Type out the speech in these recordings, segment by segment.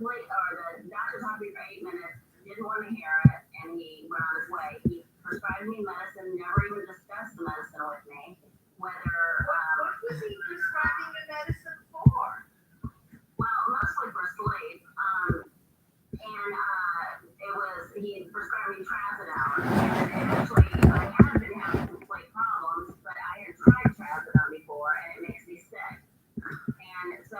the doctor talked to me for 8 minutes, didn't want to hear it, and he went on his way. He prescribed me medicine, never even discussed the medicine with me. Whether What was he prescribing the medicine for? well, mostly for sleep. And he prescribed me trazodone. And actually, I had been having some sleep problems, but I had tried trazodone before, and it makes me sick. And so,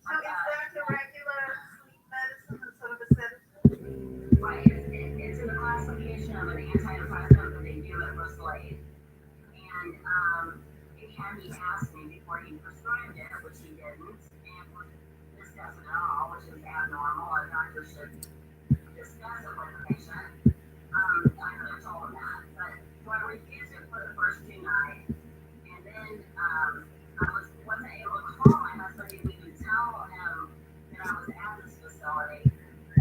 So is that a regular sleep medicine instead of a sedative? right, it's in the classification of an antidepressant, but they do it for sleep. And he asked me before he prescribed it, which he didn't, and we discussed it at all, which is abnormal. A doctor should discuss it with the patient. I could have told him that, but so I refused it for the first 2 nights, and then wasn't able to call my husband to even tell him that I was at this facility,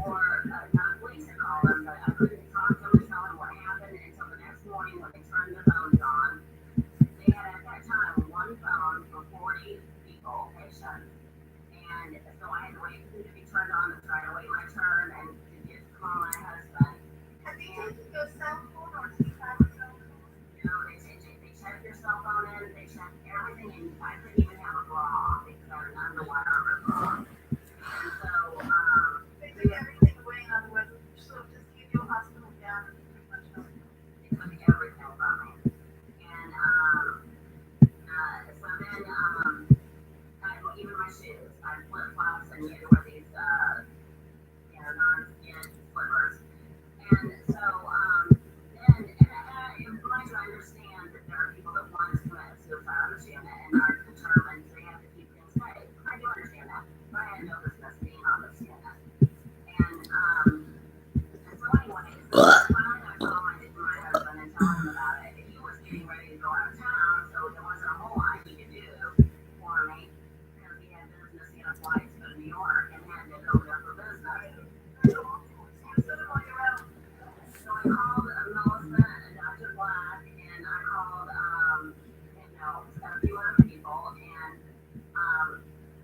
or not the police to call him, but I couldn't talk to him and tell him what happened until the next morning when they turned the phones on. They had at that time one phone for 40 people, patients, and so I had to wait for them to be turned on to try to wait my turn and to get to call my husband. Have they taken your cell phone or do you have a cell phone? You know, they check your cell phone in, they check everything, and I couldn't even have a bra because I had an underwire or a bra. And so, they took everything away, in other words, so just give your hospital down and pretty much nothing. they took everything from me. And so then, even my shoes, I flip-flops, and you had to wear these, non-skin slippers. And so, then, mind you, I understand that there are people that want to commit suicide on this unit and are determined they have to keep things safe. I do understand that, but I had no business being on this unit. And so anyway, so finally I called my husband and told him about it. He was getting ready to go out of town, so there wasn't a whole lot he could do for me because he had business, he had a flight to go to New York and had to go there for business. So I called Melissa and Dr. Black, and I called, a few other people, and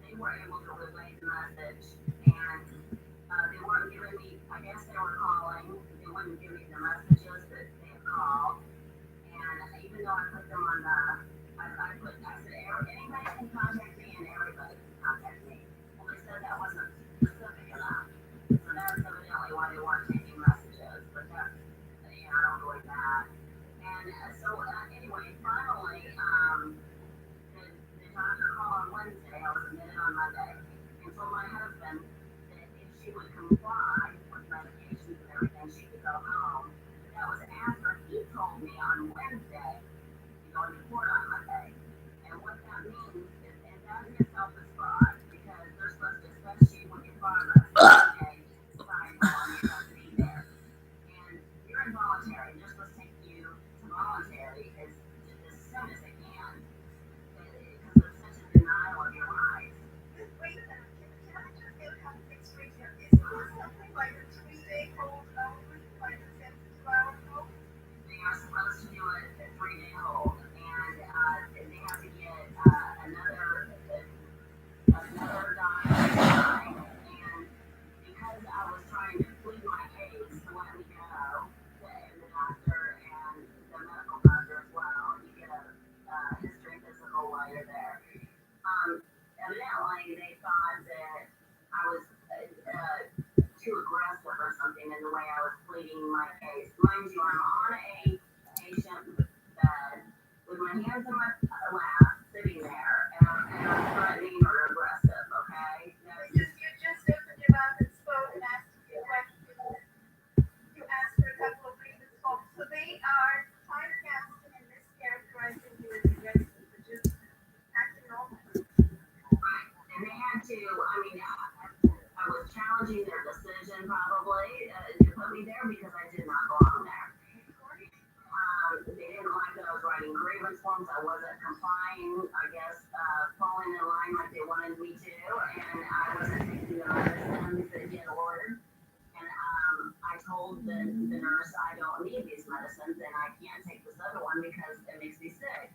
they were able to relay the message, and they weren't giving me, I guess they were calling, they wouldn't give me the messages that they had called, and even though I put them on I said, anybody can contact me, and everybody can contact me. Well, they said that wasn't specific enough, so that's evidently why they weren't taking messages, but that's, I don't believe that. And so, anyway, finally, the doctor called on Wednesday, I was admitted on Monday, and told my husband that if she would comply with medications and everything, she could go home. But that was after he told me on Wednesday to go to court on Monday. And what that means is, and that in itself is fraud, because they're supposed to assess you with your progress every day, decide how long you have to be there. And you're involuntary, they're supposed to take you to voluntary as soon as they can, because there's such a denial of your rights. Wait a minute, can I just get a couple things straight here? Is this something like a 3-day hold only, like a 72-hour hold? They are supposed to do it a 3-day hold, and they have to get another doctor, and because I was trying to plead my case to let me go, the doctor and the medical doctor as well, you get a history and physical while you're there. Evidently, they thought that I was too aggressive or something in the way I was pleading my case. Mind you, I'm on a patient bed with my hands in my lap, sitting there, and I'm threatening or aggressive, okay? You just opened your mouth and spoke and asked a few questions. You asked for a couple of reasons. So they are typecasting and mischaracterizing you as aggressive, but just acting normal. Right. And they had to, I was challenging their decision probably to put me there because I did not belong there. They didn't like that I was writing grievance forms. I wasn't complying, I guess, falling in line like they wanted me to, and I wasn't taking the medicines that he had ordered. And I told the nurse I don't need these medicines and I can't take this other one because it makes me sick.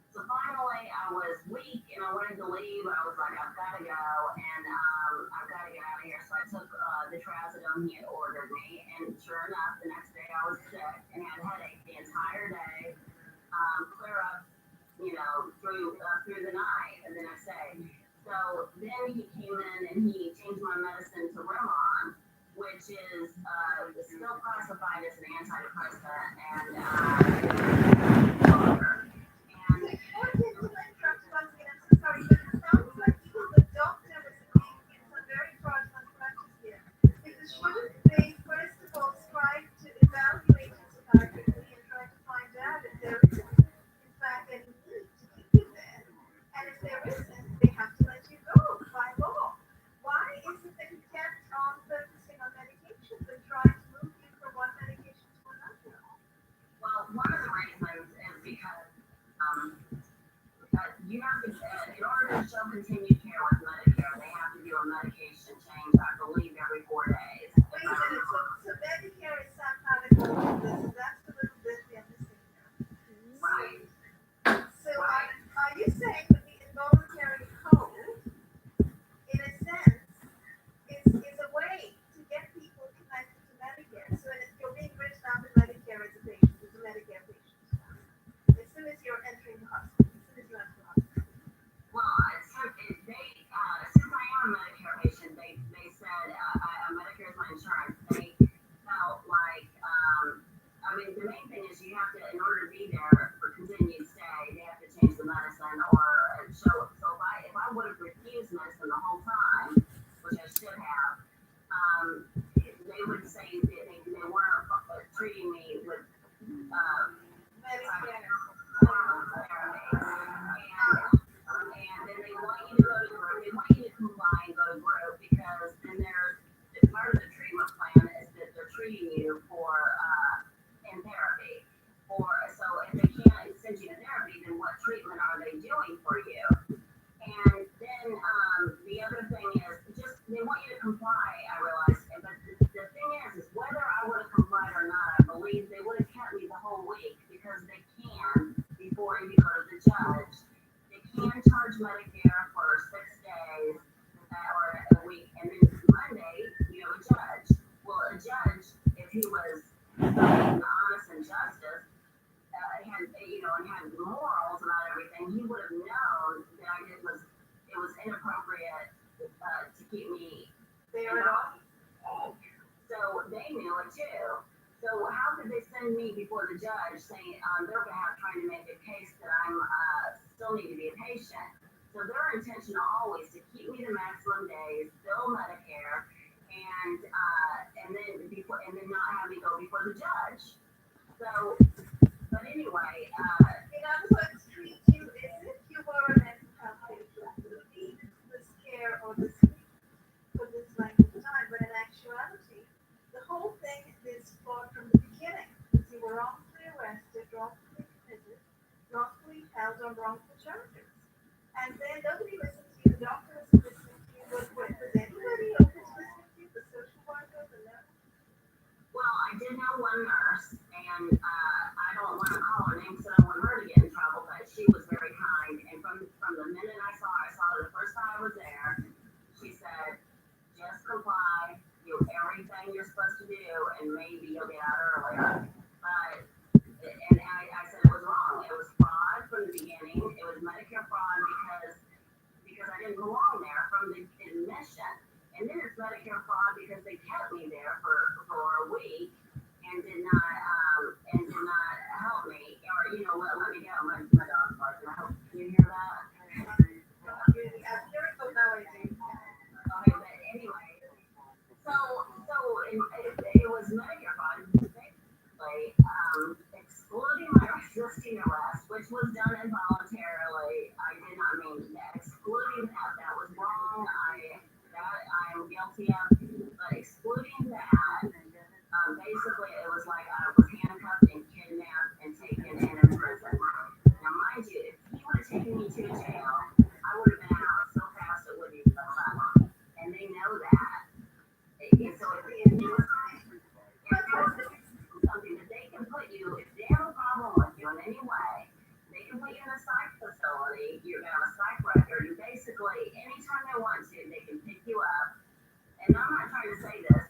So finally, I was weak and I wanted to leave. I was like, I've got to go, and I've got to get out of here. So I trazodone he had ordered me, and sure enough, the next day I was sick and had a headache the entire day, clear up, through the night and the next day. So then he came in and he changed my medicine to Rimon, which is still classified as an antidepressant and stronger. And So before you get to the drugs once again, I'm so sorry, but it sounds like even the doctor was making some very fraudulent practice here. Because shouldn't they first of all strive to evaluate you psychiatrically and try to find out if there is in fact any need to keep you there? And if there isn't, they have to let you go by law. Why is it that you kept on focusing on medications and trying to move you from one medication to another? well, one of the reasons is because you have to, in order to show continued care with Medicare, they have to do a medication change, I believe, every 4 days. Wait a minute, so Medicare is somehow included in this, and that's the little bit we are missing here. Right. So are you saying that the involuntary code, in a sense, is a way to get people connected to Medicare? So if you're being written up in Medicare as a patient, as a Medicare patient, as soon as you're entering the hospital, as soon as you enter the hospital. Well, since I am a Medicare patient, they said Medicare is my insurance. They felt like, the main thing is you have to, in order to be there for continued stay, they have to change the medicine or show. So if I would have refused medicine the whole time, which I should have, they would say that they weren't treating me with Medicare. and then they want you to go to group. They want you to comply and go to group because then part of the treatment plan is that they're treating you for in therapy. So if they can't send you to therapy, then what treatment are they doing for you? And then the other thing is just they want you to comply. I realize, but the thing is whether I would have complied or not, I believe they would have kept me the whole week because they can before you go to the judge. They can charge Medicare for 6 days or a week, and then Monday you have a judge. Well, a judge, if he was honest and justice, and had morals about everything, he would have known that it was inappropriate to keep me There at all. So they knew it too. So how could they send me before the judge saying on their behalf trying to make a case that I'm still need to be a patient? So their intention always to keep me the maximum days, bill Medicare, and then not have me go before the judge. So, but anyway, In other words, treat you as if you were a mental health patient who needed this care or this for this length of time, but in actuality, the whole thing is flawed from the beginning, because you were wrongfully arrested, wrongfully committed, wrongfully held on wrongful charges. And then nobody listened to you, the doctor wasn't listening to you, was anybody open to listening to you, the social worker, the nurse? well, I did know one nurse, and I don't want to call her name because I don't want her to get in trouble, but she was very kind. And from the minute I saw her the first time I was there, she said, just comply, do everything you're supposed to do, and maybe you'll get out earlier. But I said it was wrong. It was fraud from the beginning. It was Medicare fraud because I didn't belong there from the admission. And then it's Medicare fraud because they kept me there for a week and did not help me or let me go. My dog's barking. I hope you hear that. Really, so now I do. Okay, but anyway, so it was Medicare fraud, basically excluding my resisting arrest, which was done involuntarily. I did not mean that. Excluding that was wrong. I'm guilty of, but excluding that, basically it was like I was handcuffed and kidnapped and taken in prison. Now, mind you, if he would have taken me to jail, I would have been out so fast it wouldn't even been fun. And they know that. And so if you something that they can put you, if they have a problem with you in any way, they can put you in a psych facility, you're gonna have a psych record, and basically anytime they want to, they can pick you up. And I'm not trying to say this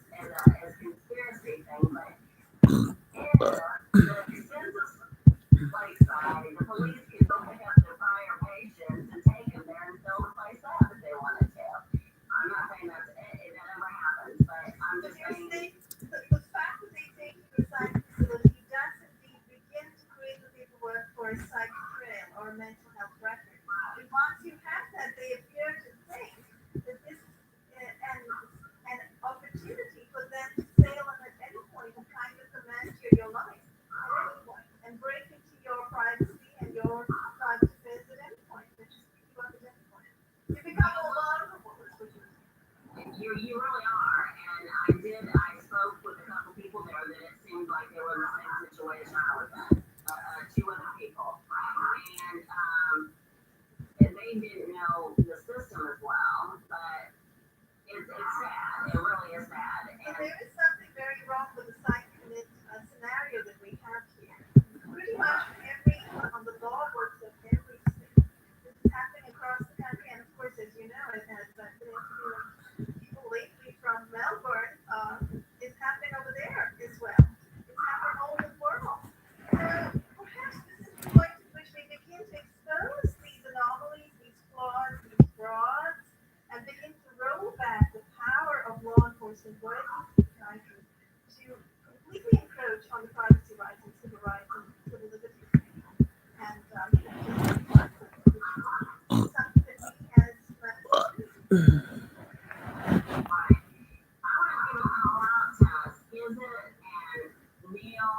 person, why do you think psychiatry to completely encroach on the privacy rights and civil rights and civil liberties? And just work with it, which is something that we as mathematicians Right. I want to give a call out to Skizit and Neil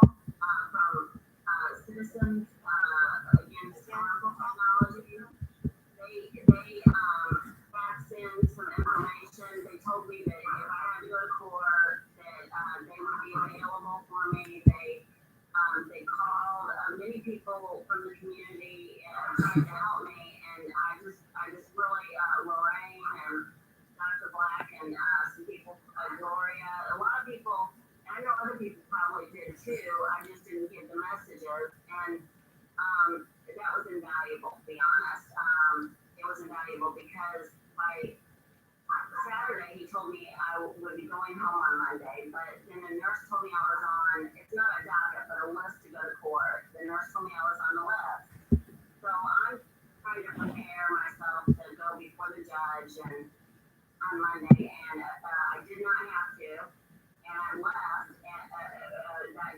from Citizens Against again. Harmful Technology. They faxed in some information. They told me that if I had to go to court, that they would be available for me. They called many people from the community and tried to help me, and I just really Lorraine and Dr. Black and some people, Gloria, a lot of people. And I know other people probably did too. I just didn't get the messages, and that was invaluable. To be honest, it was invaluable because by Saturday, he told me I would be going home on Monday, but then the nurse told me I was on, it's not a docket, but a list to go to court. The nurse told me I was on the list. So I'm trying to prepare myself to go before the judge and on Monday, and I did not have to, and I left that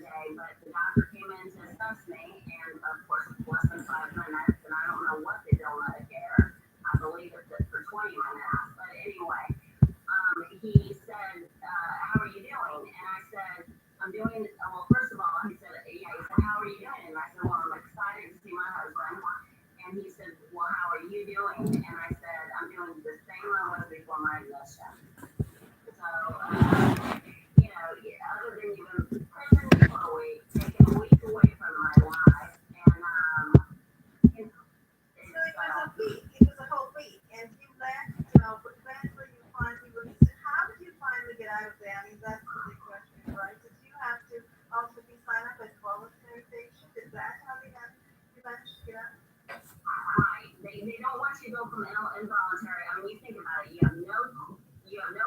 day, but the doctor came in to assess me, and of course, less than 5 minutes, and I don't know what they don't let it care. I believe it's for 20 minutes, but anyway, he said, how are you doing? And I said, I'm doing, well, first of all, he said, yeah, he said, how are you doing? And I said, well, I'm excited to see my husband. And he said, well, how are you doing? And I said, I'm doing the same I was before my admission. So, other than you've been prison for a week, taking a week away from my life, and it's, So it was a week. It was a whole week, and you left. But eventually you finally released it. How did you finally get out of there? I mean, that's the big question, right? Did you have to also be signed up as voluntary patient? Is that how you managed to get out? right. They don't want you to go from involuntary. I mean, you think about it. You have no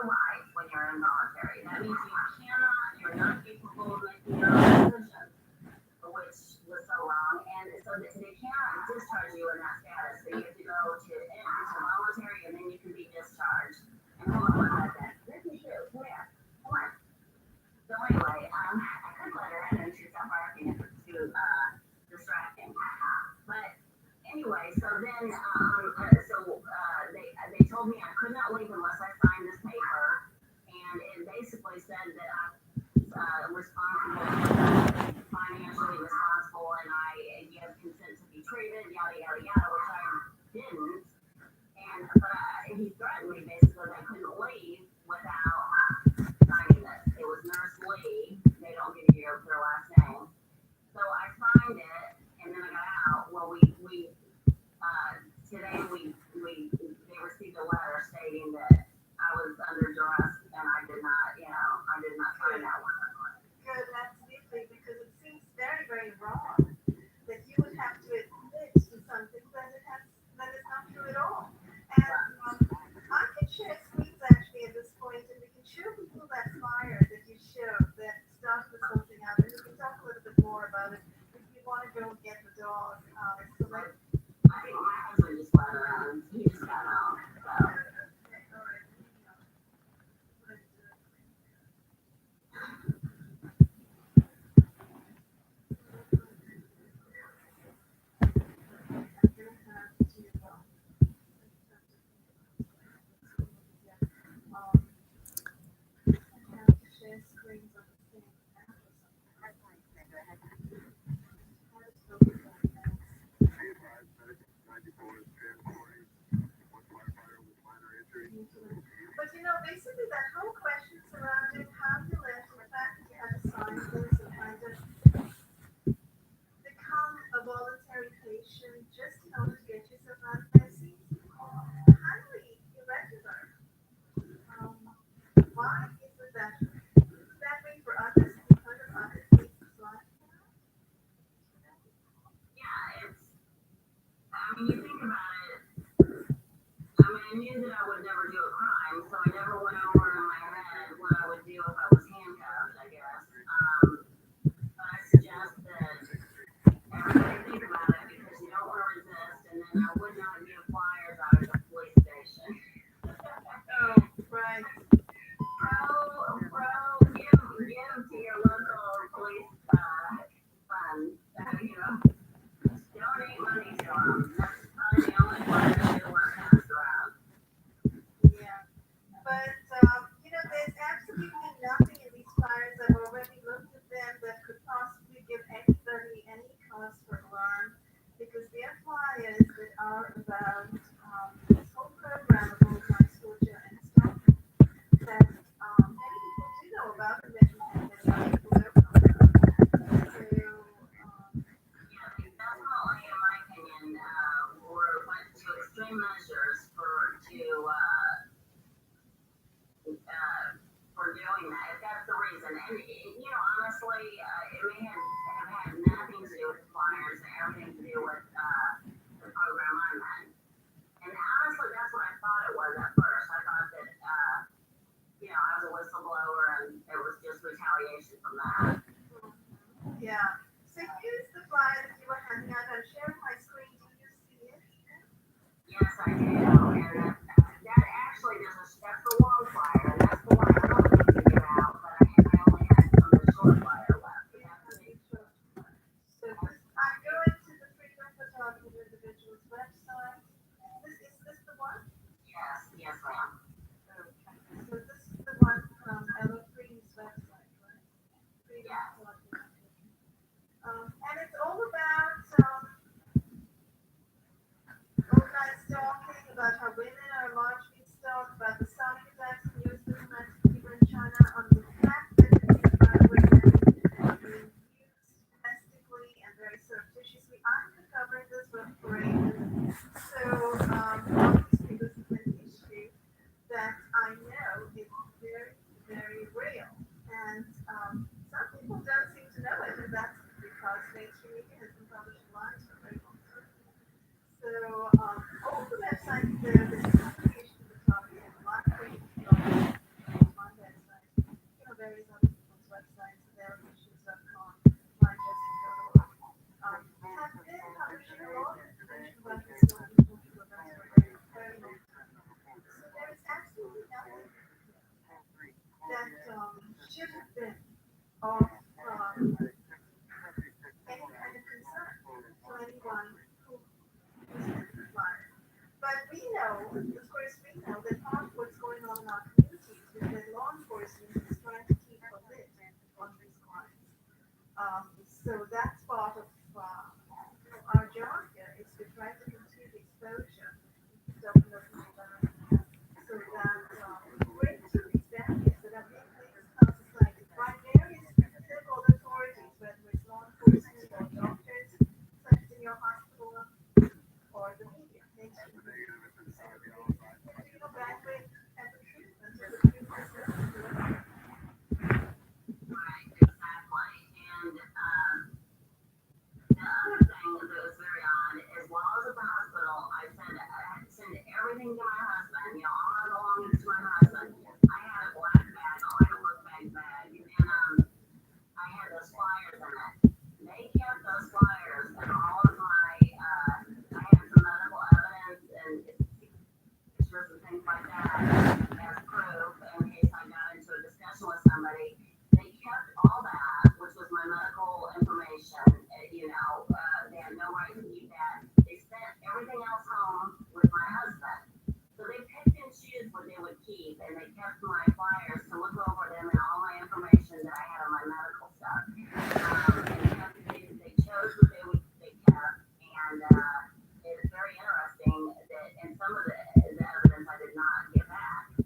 rights when you're involuntary. That means you're not capable of making your own decisions, which was so wrong. And so they cannot discharge you in that status. So you have to go to voluntary, and then you can be discharged. And hold on one second. There's your shoe. Come here. Come on. So anyway, I could let her in, and she stopped barking if it's too distracting. But anyway, so then they told me I could not leave unless I signed this paper, and it basically said that I'm responsible, financially responsible, and I give consent to be treated, yada yada yada, which I didn't. But he threatened me basically that I couldn't leave without signing this. It was Nurse Lee. They don't give you their last name. So I signed it, and then I got out. Well, today they received a letter stating that I was under duress, and I did not sign that one. Good, absolutely, because it seems very, very wrong that you would have to admit to something that is not true at all. And I can share screens actually at this point, and we can show people that flyer that you showed that started with something out, and we can talk a little bit more about it if you want to go and get the dog. So let I think my husband just let her out. He just got out. So. okay, all right. Let's do it. I'm gonna have to I have to share screens on the same app or something. How to focus on that. But basically that whole question surrounding how you left and the fact that you had to sign this and kind of become a voluntary patient just in order to get yourself out of there seems highly irregular. Why is it that way for give me nothing in these flyers. I've already looked at them that could possibly give anybody any cause for alarm because they're flyers that are about this whole program of organized torture and stuff that many people do know about and many people don't know about. So, Yeah, they definitely, in my opinion, went to extreme measures for doing that. If that's the reason, and honestly, it may have had nothing to do with the flyers and everything to do with the program I'm in. And honestly, that's what I thought it was at first. I thought that I was a whistleblower and it was just retaliation from that. yeah. So here's the flyer that you were handing out. I'm sharing my screen. Do you see it? Yes, I do. And that actually that's the long flyer, and that's the one I wanted to get out, but I only had some of the short flyer left. Yeah, let me show you. So this, I'm going to the Freedom Photography Individuals website. This the one? Yes, ma'am. Okay. So this is the one from Ella Free's website, right? Freedom Yes. Photography. And it's all about organized stalking, about how women are largely stalked, about the sonic attacks in U.S. domestic people in China, on the fact that women being used domestically and very surreptitiously. I've been covering this for ages. So obviously this is an issue that I know is very, very real. And some people don't seem to know it, and that's because mainstream media has been publishing lies for a very long time. So all the websites there, there's a publication of the topic, and a lot of things on my website, various other people's websites, theirissues.com, myjessica.org, have been publishing a lot of information about this sort of cultural events for a very, very long time. So there is absolutely nothing that should have been of any kind of concern to anyone who uses the flyer. But we know, of course, we know that part of what's going on in our communities is that law enforcement is trying to keep a lid on these crimes. So that's part of our job here is to try to continue the exposure of the people down so that break through these barriers that are being placed in our society by various so-called authorities, whether it's law enforcement or doctors, such as in your hospital or the media, mainstream media. So they bandwidth and the truth until the truth is known. Right, exactly. And the other thing that was very odd is while I was at the hospital, I had to send everything to my husband. All my belongings to my husband. I had a black bag, like a book bag, and I had those flyers in it. They kept those flyers and all of my, I had some medical evidence and pictures and things like that as proof in case I got into a discussion with somebody. They kept all that, which was my medical information. They had no right to keep that. They sent everything else home with my husband. So they picked and choose what they would keep, and they kept my flyers to look over them and all my information that I had on my medical stuff. And they chose what they kept, and it's very interesting that, and some of the evidence I did not get back.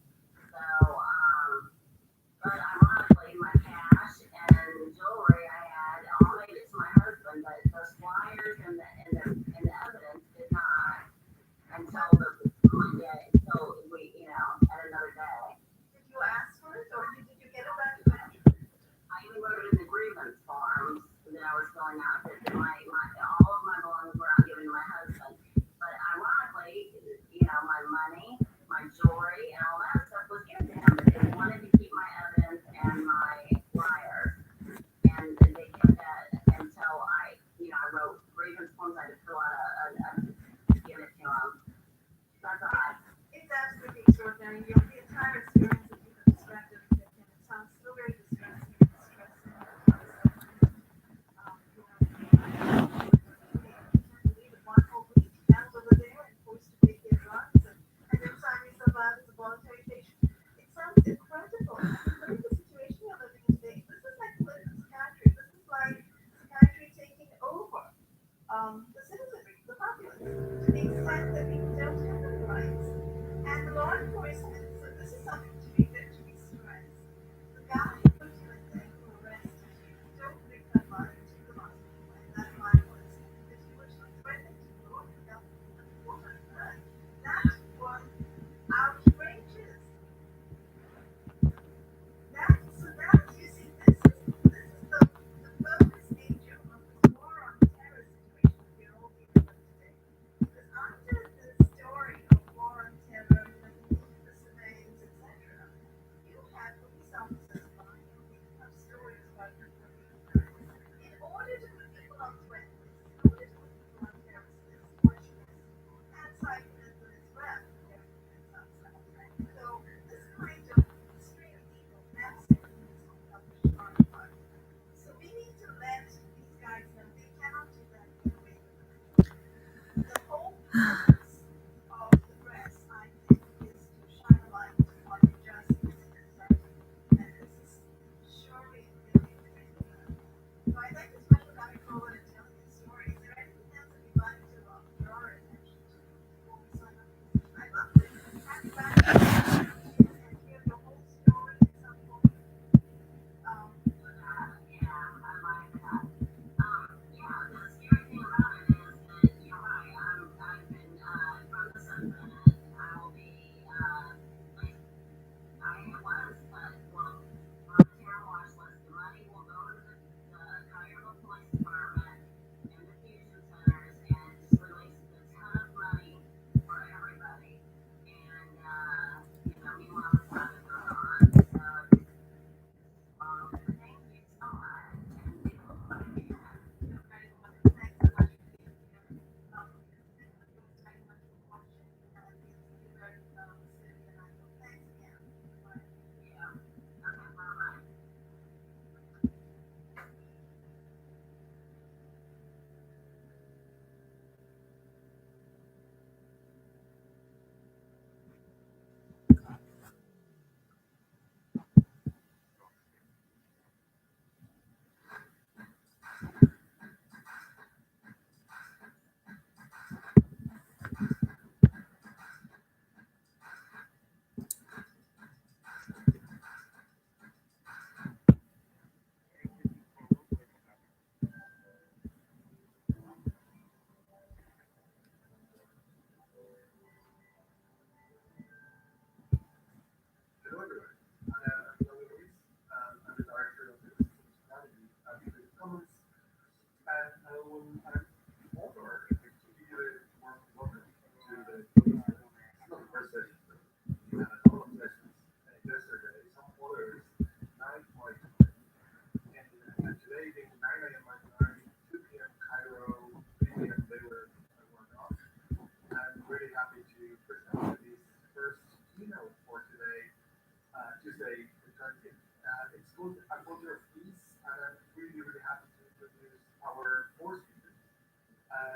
It's called A Culture of Peace, and I'm really, really happy to introduce our four speakers,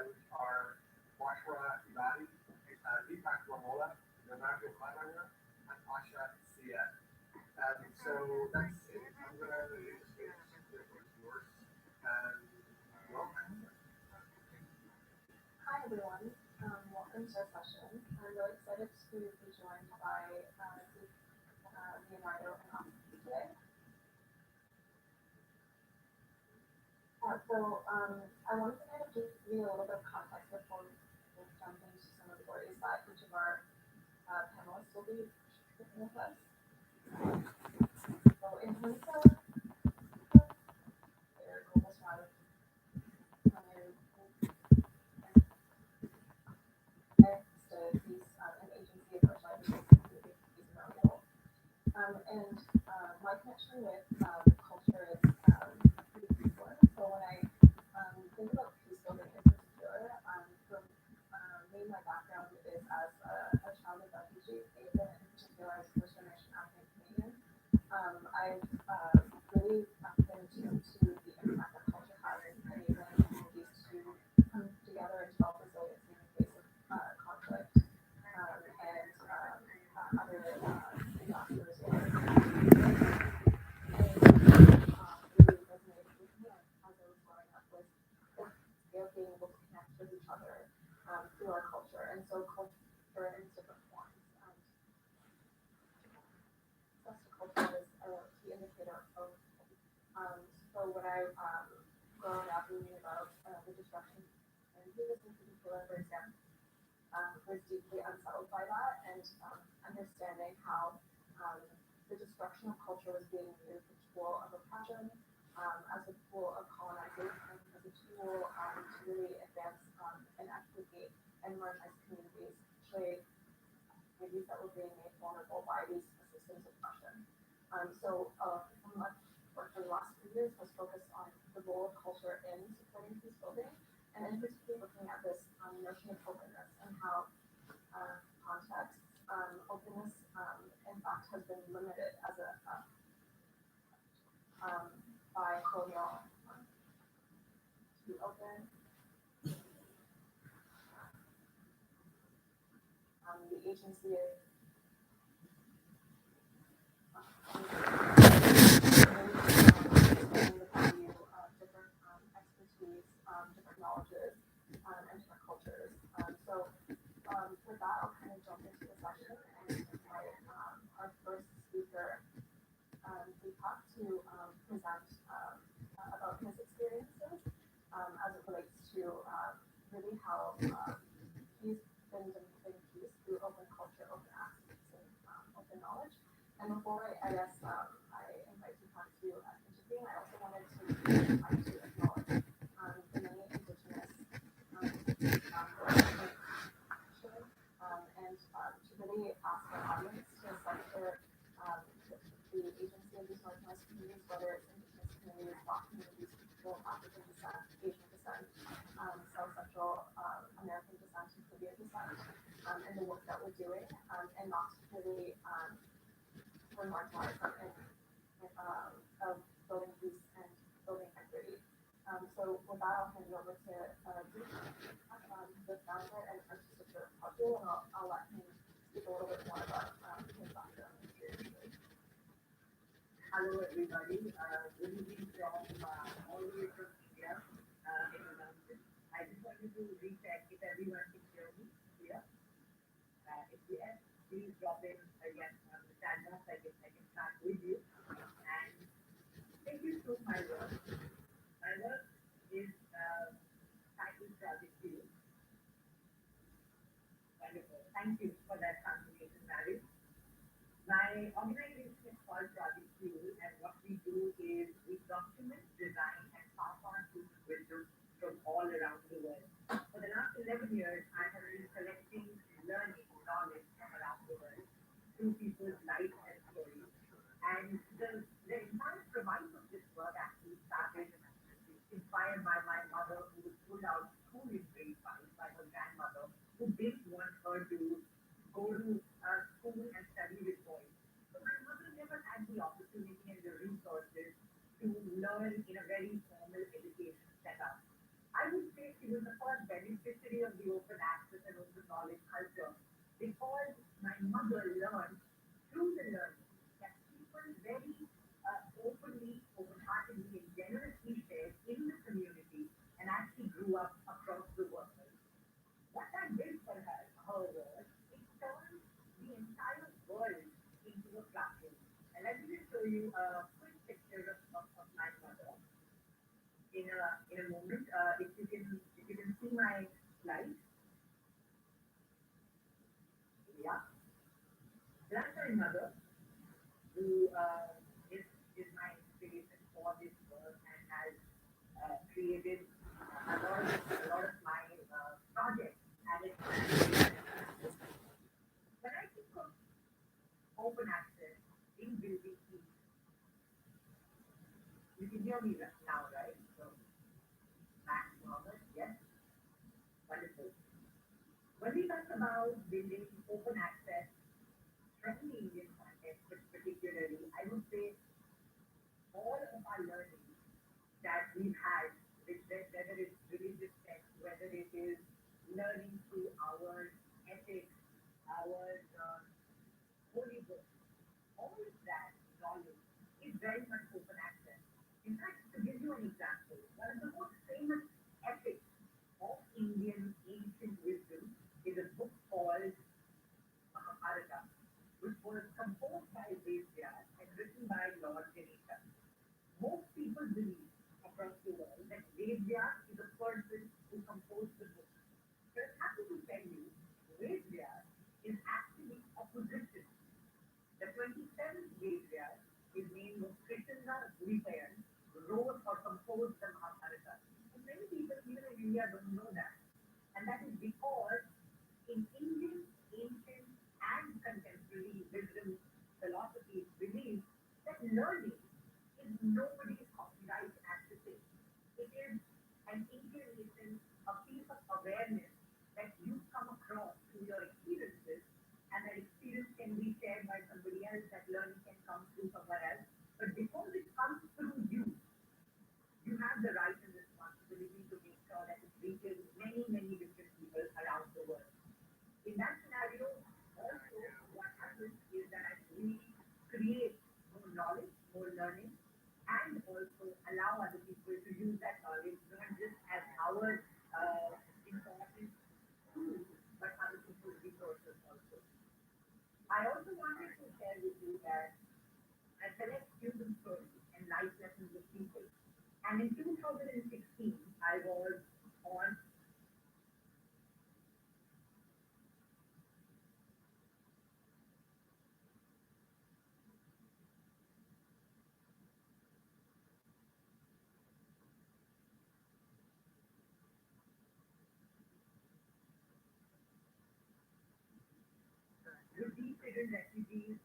which are Washra Ibadi, Deepak Ramola, Leonardo Flanagan, and Asha Sia. So that's it. I'm gonna leave the stage. Therefore, it's yours. And welcome. Hi everyone, welcome to our session. I'm really excited to be joined by Leonardo and Austin today. I wanted to kind of give you a little bit of context before we jump into some of the stories that each of our panelists will be sharing with us. So in terms of their global strategy, these an agency of specializes in around the world. My connection with culture is pretty frequent. So when I think about peace building in particular, me, my background is as a child of refugee, and in particular as first generation African Canadian. I've really been tuned to the impact that culture has in enabling communities to come together and develop resiliency in the face of conflict and other disasters or really resonated with me as I was growing up was the idea of being able to connect with each other through our culture. And so culture in its different forms. Access to culture is a key indicator of so when I growing up reading about the destruction and Buddhism in particular, for example, was deeply unsettled by that and understanding how the destruction of culture was being used as a tool of oppression, as a tool of colonization, as a tool to really advance and advocate and marginalize communities, especially communities that were being made vulnerable by these systems of oppression. Much work for the last few years has focused on the role of culture in supporting peace building, and in particular looking at this notion of openness and how context openness in fact has been limited as a by colonial to open the agency of understanding the value of different expertise, different knowledges, and different cultures. With that, I'll kind of jump into the session and invite our first speaker, Deepak, to present about his experiences as it relates to really how he's been developing peace through open culture, open access, and open knowledge. And before I guess I invite Deepak to intervene, I also wanted to acknowledge the many Indigenous and to really ask our audience to center the agency of these marginalized communities, whether it's Indigenous communities, Black communities, people of African descent, Asian descent, South Central American descent, and Caribbean descent, and the work that we're doing, and not really we're marginalized of building peace and building equity. With that, I'll hand it over to Deepak, the founder and artistic director of Hote, and I'll let him speak a little bit more about his background and experiences. Hello everybody, good evening from all the way from India in the mountains. I just wanted to recheck if everyone can hear me here. If yes, please drop in again on the chat box. I can start with you and take you through my work. My work is titled Project View. Wonderful. Thank you for that confirmation, Mary. My organization is called Project Fuel, and what we do is we document, design, and pass on human wisdom from all around the world. For the last 11 years, I have been collecting learning knowledge from around the world through people's lives and stories. And the entire premise of this work actually started inspired by my mother, who was pulled out of school in grade 5 by her grandmother, who didn't want her to go to school and study with boys. So my mother never had the opportunity opportunity and the resources to learn in a very formal education setup. I would say she was the first beneficiary of the open access and open knowledge culture because my mother learned through the learning that people very openly, open-heartedly, and generously shared in the community and actually grew up across the world. What that did for her, however, it turned the entire world into a classroom. And let me just show you a quick picture of my mother in a moment. If you can see my slide, yeah, that's my mother who is my inspiration for this work and has created a lot of my projects and its manifestations. When I think of open access in building peace, you can hear me now, right? So, Max Norman, yes, wonderful. When we talk about building open access, especially in Indian context, but particularly, I would say all of our learning that we've had, whether it's religious text, whether it is learning through our ethics, our holy books, all of that knowledge is very much open access. In fact, to give you an example, one of the most famous epics of Indian ancient wisdom is a book called Mahabharata, which was composed by Vyas and written by Lord Ganesha. Most people believe across the world that Vyas is a person who composed the book. But I'm happy to tell you, Vyas is actually opposition. The 27th Vedas, his name was Krishna Guripayan, wrote or composed the Mahabharata. And many people, even in India, don't know that. And that is because in Indian ancient and contemporary wisdom philosophy, it believes that learning is nobody's copyright and to say. It is an inclination, a piece of awareness that you come across through your experiences, and that experience can be shared by somebody else, that learning can come through somewhere else. But because it comes through you, you have the right and responsibility to make sure that it reaches many, many different people around the world. In that scenario, also what happens is that we create more knowledge, more learning, and also allow other people to use that knowledge not just as our important tools, but other people's resources also. I also wanted to share with you that I collect human stories and life lessons of people. And in 2016, I was on with these hidden refugees.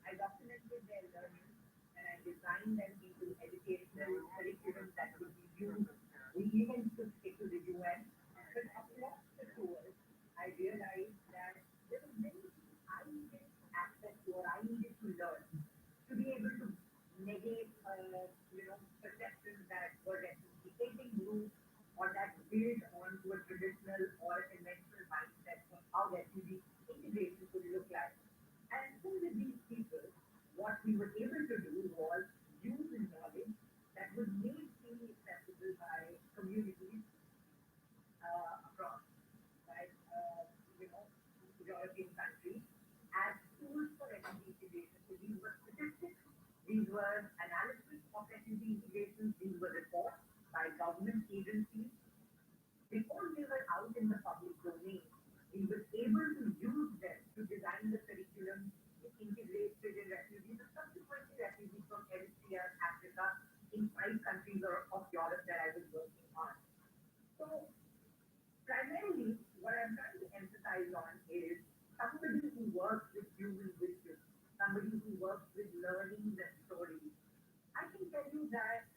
I documented their learning and I designed them into educational curriculum that would be used. We even took it to the UN. But across the tours, I realized that there were many things I needed access to or I needed to learn to be able to negate, perceptions that were replicating groups or that build onto a traditional or a conventional mindset of how refugee integration could look like. And so with these people, what we were able to do was use the knowledge that was made freely accessible by communities across, right, European countries as tools for refugee integration. So these were statistics, these were analysis of refugee integration, these were reports by government agencies. Before they were out in the public domain, we were able to use them to design the curriculum to integrate children refugees and subsequently refugees from Eritrea, Africa, in 5 countries of Europe that I was working on. So primarily, what I'm trying to emphasize on is somebody who works with human wisdom, somebody who works with learning and stories. I can tell you that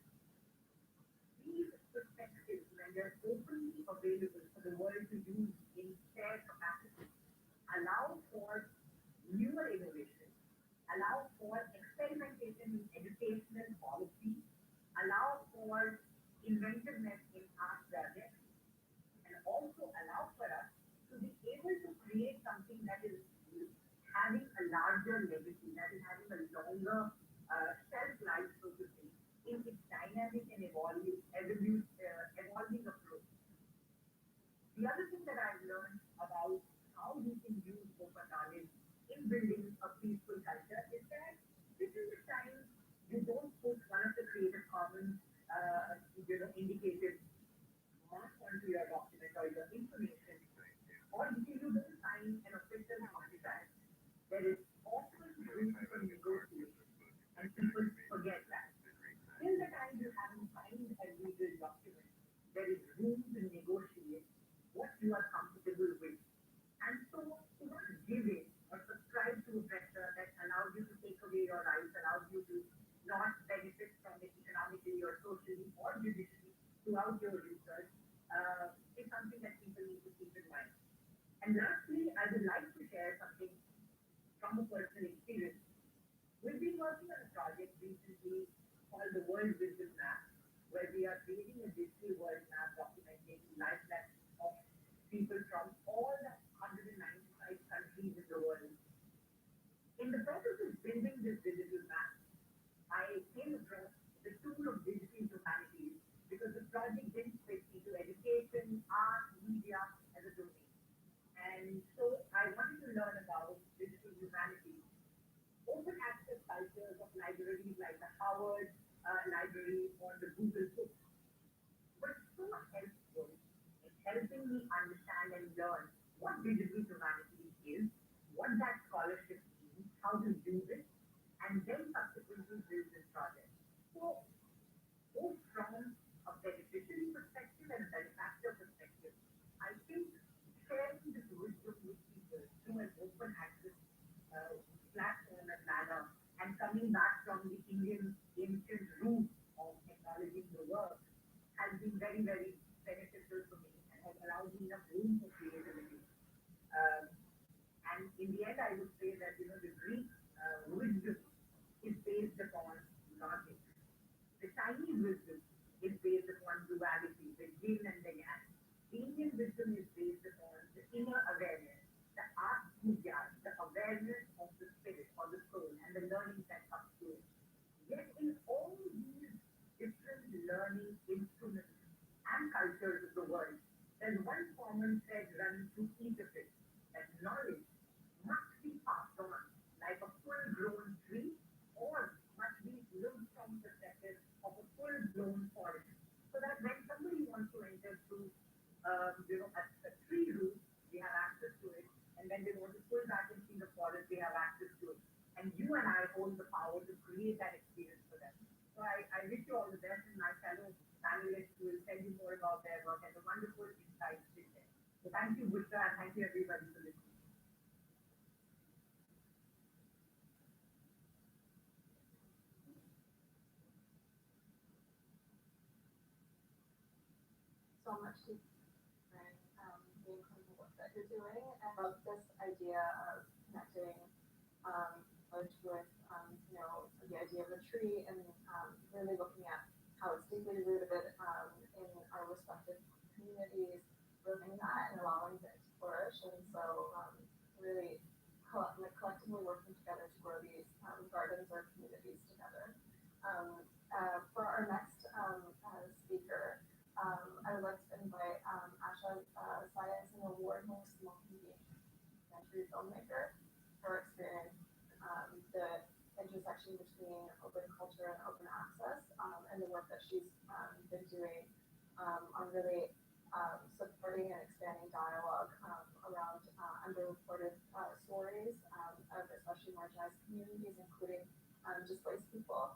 these perspectives, when they're openly available for the world to use in shared capacity, allow for newer innovation, allow for experimentation in educational policy, allow for inventiveness in art projects, and also allow for us to be able to create something that is having a larger legacy, that is having a longer shelf life, so to say, in its dynamic and evolving approach. The other thing that I've learned about how we can use open knowledge in building a peaceful culture is that this is the time you don't put one of the Creative Commons, indicated mark onto your document or your information, or if you don't sign an official contract. There is often room for negotiation, and people forget that. Till the time you haven't signed a legal document, there is room to negotiate what you are comfortable with. And so, to not give in or subscribe to a pressure that allows you to take away your rights, allows you to not benefit from it economically or socially or judicially throughout your research, is something that people need to keep in mind. And lastly, I would like to share something from a personal experience. We've been working on a project recently called the World Wisdom Map, where we are creating a digital world map documenting life lessons of people from all the 195 countries in the world. In the process of building this digital map, I came across the tool of digital humanities because the project didn't fit into education, art, media as a domain. And so I wanted to learn about digital humanities, open access cultures of libraries like the Howard Library or the Google Books were so helpful in helping me understand and learn what digital humanities is, what that scholarship means, how to use it, and then subsequently build this project. So, both from a beneficiary perspective and a benefactor perspective, I think sharing this wisdom with people through an open access uh, platform and manner, and coming back from the Indian ancient roots of acknowledging the work has been very, very beneficial for me and has allowed me enough room for creativity. Um, and in the end, I would say that the Greek wisdom is based upon logic. The Chinese wisdom is based upon duality, the yin and the yang. The Indian wisdom is based upon the inner awareness, the art vidya, the awareness of the spirit or the soul, and the learning that comes to it. Yet in all these different learning instruments and cultures of the world, there's one common thread running through each of it, that knowledge must be passed on like a full-grown tree or must be looked from the perspective of a full-blown forest. So that when somebody wants to enter through, a tree root, they have access to it, and when they want to pull back and see the forest, they have access to it. And you and I hold the power to create that experience for them. So I wish you all the best, and my fellow panelists will tell you more about their work and the wonderful insights they share. So thank you, Bushra, and thank you everybody for listening. So much to bring the incredible work that you're doing. I love this idea of connecting knowledge with the idea of a tree and really looking at how it's deeply rooted in our respective communities, living that and allowing it to flourish. And so really collectively working together to grow these gardens or communities together. For our next speaker, I would like to invite Asha Saya is an award-winning documentary filmmaker. Her experience, the intersection between open culture and open access, and the work that she's been doing on really supporting and expanding dialogue around underreported stories of especially marginalized communities, including displaced people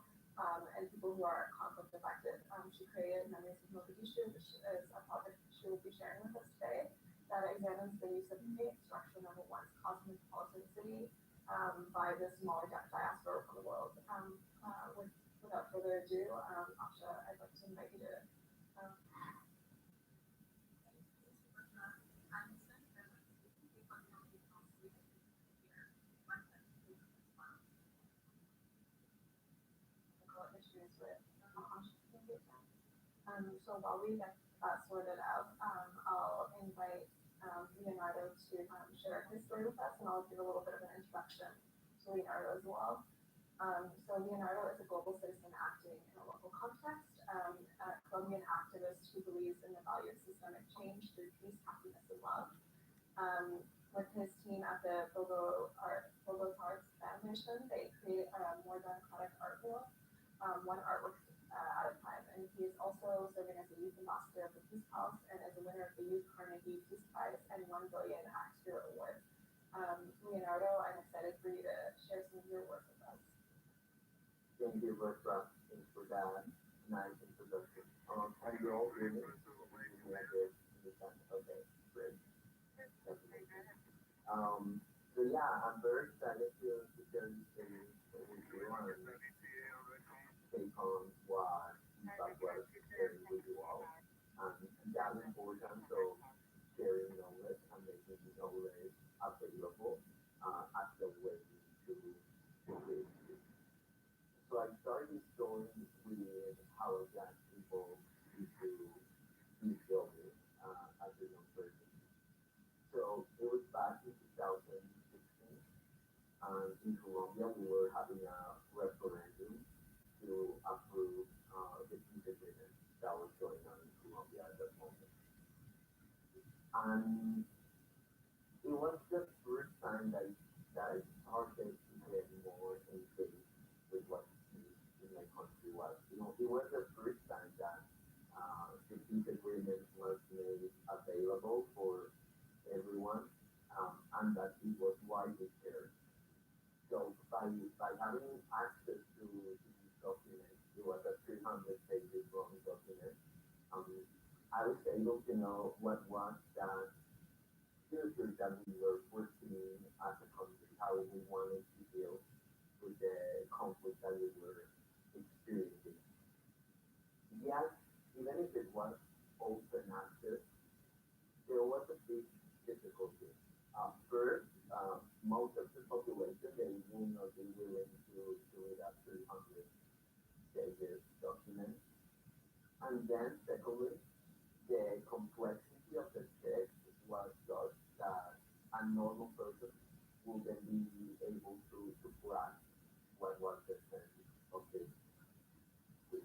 and people who are conflict affected. She created Memories of Mogadishu, which is a project she will be sharing with us today that examines the use of construction of a once cosmopolitan city by the smaller diaspora from the world. Without further ado, Asha, I'd like to invite you to. issues with conscious engagement. So while we get that sorted out, I'll invite Leonardo to share his story with us, and I'll give a little bit of an introduction to Leonardo as well. So Leonardo is a global citizen acting in a local context, a Colombian activist who believes in the value of systemic change through peace, happiness, and love. With his team at the Bogota Arts Foundation, they create a more democratic art world, one artwork at a time. And he is also serving as a youth ambassador of the Peace Palace and as a winner of the Youth Carnegie Peace Prize and 1 billion Act Hero Award. Leonardo, I'm excited for you to share some of your work with us. Thank you, Bertha. Thanks for that nice introduction. Can you all hear me? Okay, great. So yeah, I'm very excited to share this thing with you and take on what impact was sharing with you all. That importance of sharing knowledge and making knowledge available as the way to create. So I started this story with how I got people into this building as a young person. So it was back in 2016. In Colombia, we were having a referendum to approve the peace agreement that was going on in Colombia at that moment. And it was the first time that I started to get more engaged with what peace in my country was. It was the first time that the peace agreement was made available for everyone, and that it was widely shared. So by having access to this document, it was a 300 pages long document. Um, I was able to know what was that future that we were foreseeing as a country, how we wanted to deal with the conflict that we were experiencing. Yes, even if it was open access, there was a big difficulty. First, most of the population, they will not be willing to read a 300 pages document. And then secondly, the complexity of the text was such that a normal person wouldn't be able to grasp what was the sense of this.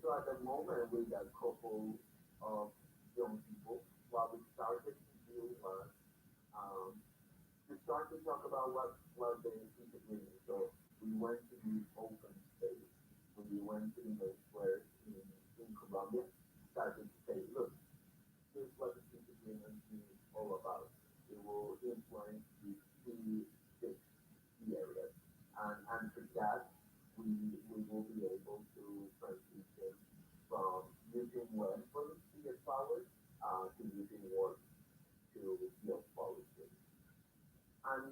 So at the moment, with a couple of young people, what we started to do was um, to start to talk about what the peace agreement. So we went to the open space. We went to the main square in Colombia, started to say, look, here's what the peace agreement is all about. It will influence these six key areas. And for that, we will be able to transition from using weapons to get power to using work to build policy. And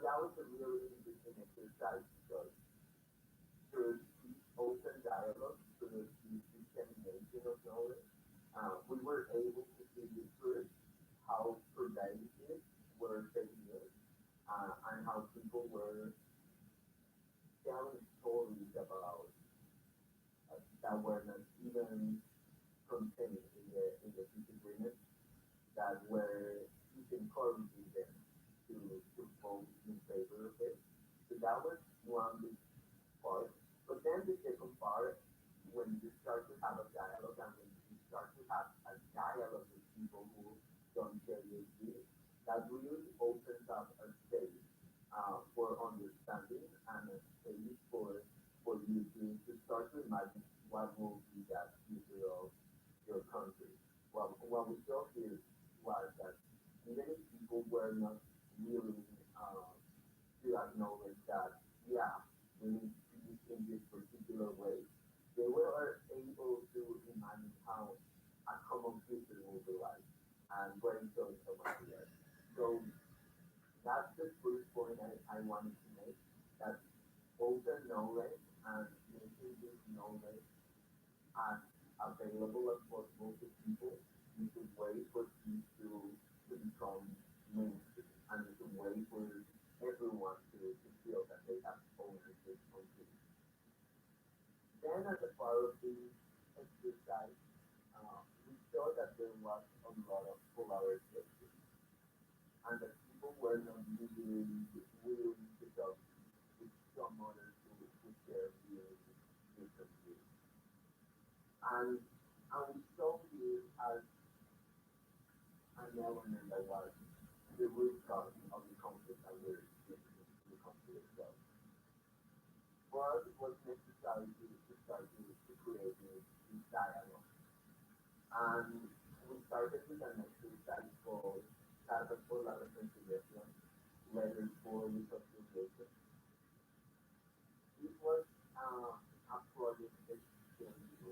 that was a really interesting exercise because through this open dialogue, through this dissemination of knowledge, we were able to see first how pervasive were fake news and how people were telling stories about that were not even contained in the peace agreement that were encouraging them to vote in favor of it. So that was one big part. But then the second part, when you start to have a dialogue and when you start to have a dialogue with people who don't share your views, that really opens up a space for understanding and a space for you to start to imagine what will be that future of your country. Well, what we saw here was that even if people were not willing to acknowledge that, yeah, we need to use in this particular way, they were able to imagine how a common future will be like and brainstorm so much there. So that's the first point I wanted to make, that open knowledge and making this knowledge as available as possible to people is a way for peace to become mainstream and it's a way for everyone to feel that they have ownership on peace. then as a part of this exercise, we saw that there was a lot of polarization and that people were not really willing to talk with someone who shared really different views. And we saw this as an element that was the root cause of the conflict that we're experiencing in the country itself. For us, it was necessary to start to create this dialogue. And we started with an exercise called Cartas por la Reconciliación, Letters for Reconciliation. This was